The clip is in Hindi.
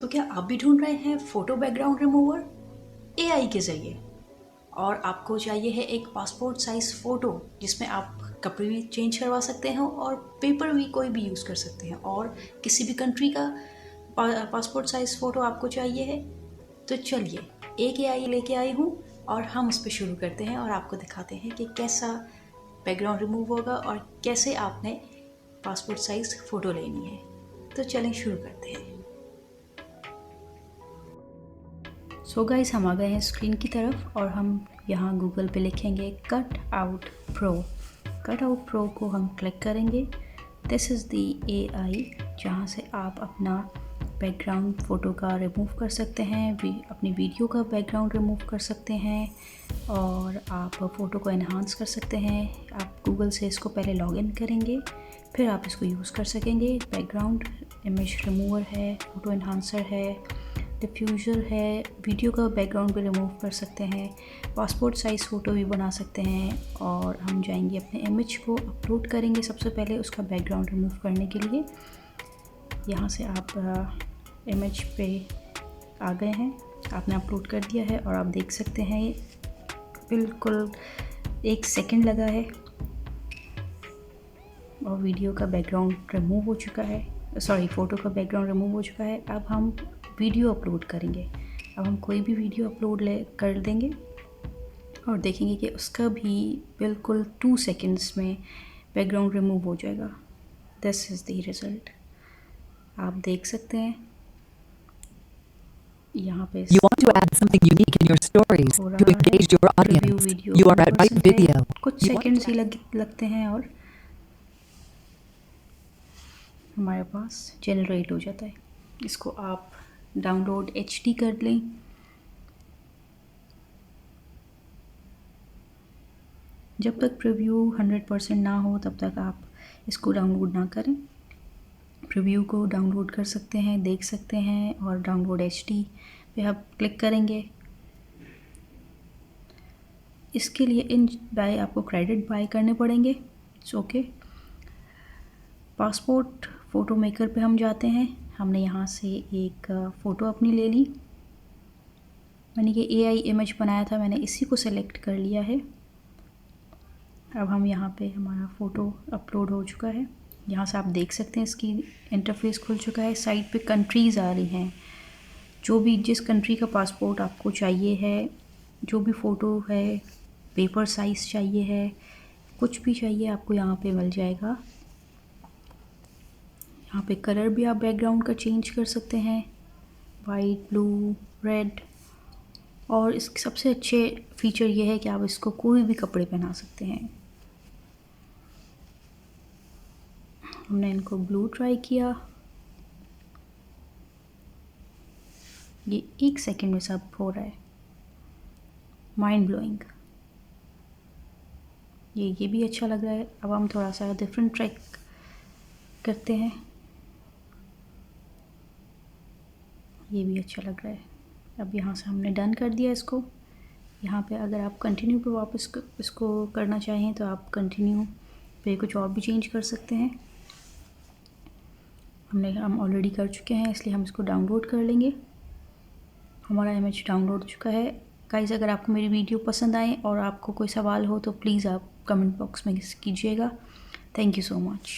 तो क्या आप भी ढूंढ रहे हैं फोटो बैकग्राउंड रिमूवर एआई के ज़रिए और आपको चाहिए है एक पासपोर्ट साइज़ फ़ोटो जिसमें आप कपड़े भी चेंज करवा सकते हैं और पेपर भी कोई भी यूज़ कर सकते हैं और किसी भी कंट्री का पासपोर्ट साइज़ फ़ोटो आपको चाहिए है तो चलिए एक एआई लेके आई हूँ और हम उस पर शुरू करते हैं और आपको दिखाते हैं कि कैसा बैकग्राउंड रिमूव होगा और कैसे आपने पासपोर्ट साइज़ फ़ोटो लेनी है। तो चलें शुरू करते हैं। सो गाइस हम आ गए हैं स्क्रीन की तरफ और हम यहाँ गूगल पे लिखेंगे cut out pro. Cut out pro को हम क्लिक करेंगे। दिस इज़ दी एआई जहाँ से आप अपना बैकग्राउंड फ़ोटो का रिमूव कर सकते हैं, अपनी वीडियो का बैकग्राउंड रिमूव कर सकते हैं और आप फ़ोटो को एनहांस कर सकते हैं। आप गूगल से इसको पहले लॉगिन करेंगे, फिर आप इसको यूज़ कर सकेंगे। बैकग्राउंड इमेज रिमूवर है, फ़ोटो एनहांसर है, डिफ्यूज़र है, वीडियो का बैकग्राउंड भी रिमूव कर सकते हैं, पासपोर्ट साइज़ फ़ोटो भी बना सकते हैं। और हम जाएंगे अपने इमेज को अपलोड करेंगे सबसे पहले उसका बैकग्राउंड रिमूव करने के लिए। यहाँ से आप इमेज पे आ गए हैं, आपने अपलोड कर दिया है और आप देख सकते हैं बिल्कुल 1 सेकंड लगा है और वीडियो का बैकग्राउंड रिमूव हो चुका है, फ़ोटो का बैकग्राउंड रिमूव हो चुका है। अब हम वीडियो अपलोड करेंगे। अब हम कोई भी वीडियो अपलोड कर देंगे और देखेंगे कि उसका भी बिल्कुल 2 सेकंड्स में बैकग्राउंड रिमूव हो जाएगा। दिस इज़ द रिज़ल्ट, आप देख सकते हैं यहाँ पे। You want to add something unique in your stories to engage your audience. You are at Right Video. कुछ सेकंड्स ही लगते हैं और हमारे पास जनरेट हो जाता है। इसको आप डाउनलोड HD कर लें। जब तक प्रीव्यू 100% ना हो तब तक आप इसको डाउनलोड ना करें। प्रीव्यू को डाउनलोड कर सकते हैं, देख सकते हैं और डाउनलोड HD पे आप क्लिक करेंगे। इसके लिए इन बाय आपको क्रेडिट बाय करने पड़ेंगे। It's okay. Passport photo maker पे हम जाते हैं। हमने यहाँ से एक फ़ोटो अपनी ले ली। मैंने ये एआई इमेज बनाया था, मैंने इसी को सेलेक्ट कर लिया है। अब हम यहाँ पे हमारा फ़ोटो अपलोड हो चुका है। यहाँ से आप देख सकते हैं इसकी इंटरफेस खुल चुका है। साइड पे कंट्रीज़ आ रही हैं, जो भी जिस कंट्री का पासपोर्ट आपको चाहिए है, जो भी फ़ोटो है, पेपर साइज़ चाहिए है, कुछ भी चाहिए आपको यहाँ पे मिल जाएगा। यहाँ पे कलर भी आप बैकग्राउंड का चेंज कर सकते हैं, वाइट, ब्लू, रेड। और इसके सबसे अच्छे फीचर ये है कि आप इसको कोई भी कपड़े पहना सकते हैं। हमने इनको ब्लू ट्राई किया, ये 1 सेकंड में सब हो रहा है, माइंड ब्लोइंग। ये भी अच्छा लग रहा है। अब हम थोड़ा सा डिफरेंट ट्रैक करते हैं, ये भी अच्छा लग रहा है। अब यहाँ से हमने डन कर दिया इसको। यहाँ पे अगर आप कंटिन्यू पे वापस इसको करना चाहें तो आप कंटिन्यू पे कुछ और भी चेंज कर सकते हैं। हम ऑलरेडी कर चुके हैं, इसलिए हम इसको डाउनलोड कर लेंगे। हमारा इमेज डाउनलोड हो चुका है। गाइस, अगर आपको मेरी वीडियो पसंद आए और आपको कोई सवाल हो तो प्लीज़ आप कमेंट बॉक्स में कीजिएगा। Thank you so much.